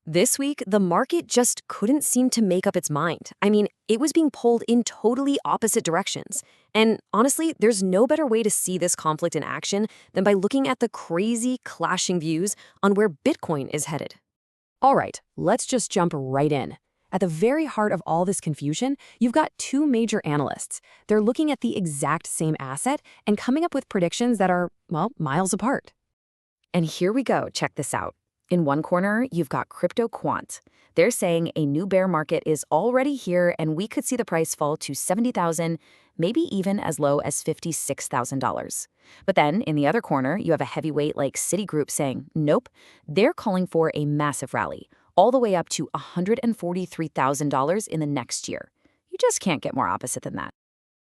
This week, the market just couldn't seem to make up its mind. I mean, it was being pulled in totally opposite directions. And honestly, there's no better way to see this conflict in action than by looking at the crazy clashing views on where Bitcoin is headed. All right, let's just jump right in. At the very heart of all this confusion, you've got two major analysts. They're looking at the exact same asset and coming up with predictions that are, well, miles apart. And here we go, check this out. In one corner, you've got CryptoQuant. They're saying a new bear market is already here and we could see the price fall to $70,000, maybe even as low as $56,000. But then, in the other corner, you have a heavyweight like Citigroup saying, nope, they're calling for a massive rally, all the way up to $143,000 in the next year. You just can't get more opposite than that.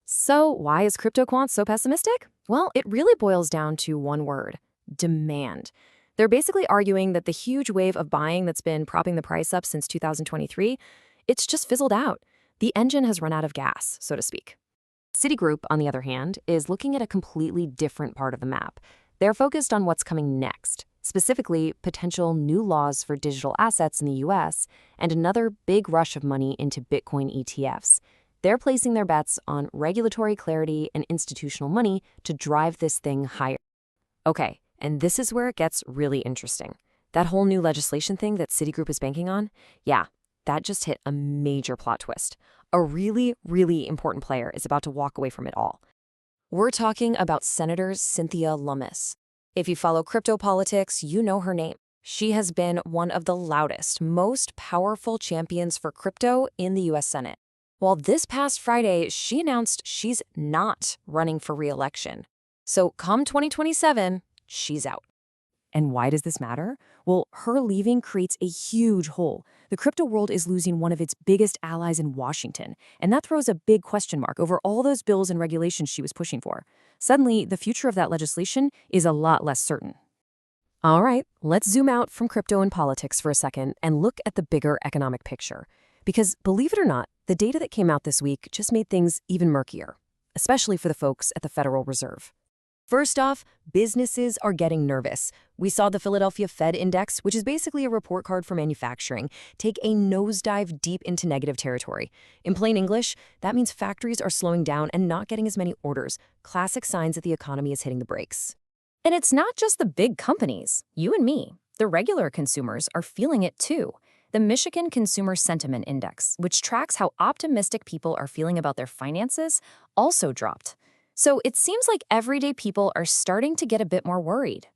So why is CryptoQuant so pessimistic? Well, it really boils down to one word: demand. They're basically arguing that the huge wave of buying that's been propping the price up since 2023, it's just fizzled out. The engine has run out of gas, so to speak. Citigroup, on the other hand, is looking at a completely different part of the map. They're focused on what's coming next, specifically potential new laws for digital assets in the US and another big rush of money into Bitcoin ETFs. They're placing their bets on regulatory clarity and institutional money to drive this thing higher. Okay. And this is where it gets really interesting. That whole new legislation thing that Citigroup is banking on, yeah, that just hit a major plot twist. A really, really important player is about to walk away from it all. We're talking about Senator Cynthia Lummis. If you follow crypto politics, you know her name. She has been one of the loudest, most powerful champions for crypto in the US Senate. Well, this past Friday, she announced she's not running for re-election. So come 2027, she's out. And why does this matter? Well, her leaving creates a huge hole. The crypto world is losing one of its biggest allies in Washington, and that throws a big question mark over all those bills and regulations she was pushing for. Suddenly, the future of that legislation is a lot less certain. All right, let's zoom out from crypto and politics for a second and look at the bigger economic picture. Because believe it or not, the data that came out this week just made things even murkier, especially for the folks at the Federal Reserve. First off, businesses are getting nervous. We saw the Philadelphia Fed Index, which is basically a report card for manufacturing, take a nosedive deep into negative territory. In plain English, that means factories are slowing down and not getting as many orders, classic signs that the economy is hitting the brakes. And it's not just the big companies. You and me, the regular consumers, are feeling it too. The Michigan Consumer Sentiment Index, which tracks how optimistic people are feeling about their finances, also dropped. So it seems like everyday people are starting to get a bit more worried.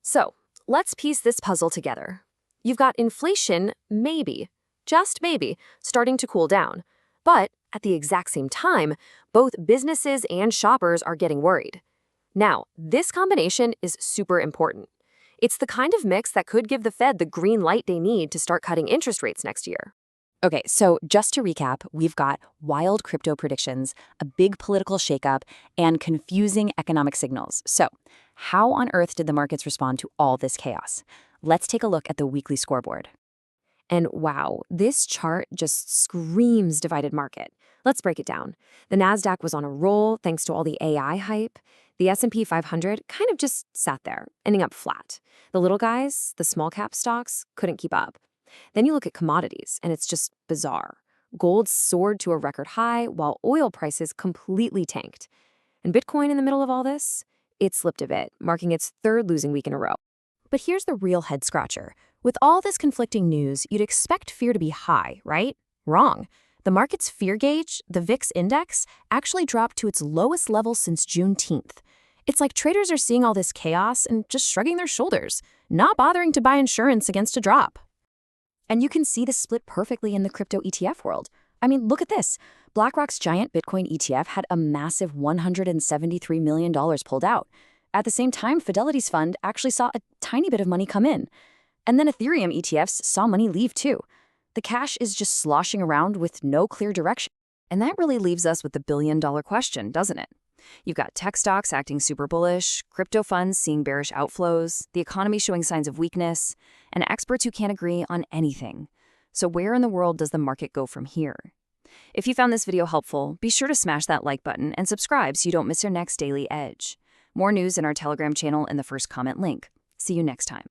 So let's piece this puzzle together. You've got inflation, maybe, just maybe, starting to cool down. But at the exact same time, both businesses and shoppers are getting worried. Now, this combination is super important. It's the kind of mix that could give the Fed the green light they need to start cutting interest rates next year. Okay, so just to recap, we've got wild crypto predictions, a big political shakeup, and confusing economic signals. So, how on earth did the markets respond to all this chaos? Let's take a look at the weekly scoreboard. And wow, this chart just screams divided market. Let's break it down. The Nasdaq was on a roll thanks to all the AI hype. The S&P 500 kind of just sat there, ending up flat. The little guys, the small cap stocks, couldn't keep up. Then you look at commodities, and it's just bizarre. Gold soared to a record high, while oil prices completely tanked. And Bitcoin in the middle of all this? It slipped a bit, marking its third losing week in a row. But here's the real head-scratcher. With all this conflicting news, you'd expect fear to be high, right? Wrong. The market's fear gauge, the VIX index, actually dropped to its lowest level since Juneteenth. It's like traders are seeing all this chaos and just shrugging their shoulders, not bothering to buy insurance against a drop. And you can see this split perfectly in the crypto ETF world. I mean, look at this. BlackRock's giant Bitcoin ETF had a massive $173 million pulled out. At the same time, Fidelity's fund actually saw a tiny bit of money come in. And then Ethereum ETFs saw money leave too. The cash is just sloshing around with no clear direction. And that really leaves us with the billion-dollar question, doesn't it? You've got tech stocks acting super bullish, crypto funds seeing bearish outflows, the economy showing signs of weakness, and experts who can't agree on anything. So where in the world does the market go from here? If you found this video helpful, be sure to smash that like button and subscribe so you don't miss your next daily edge. More news in our Telegram channel in the first comment link. See you next time.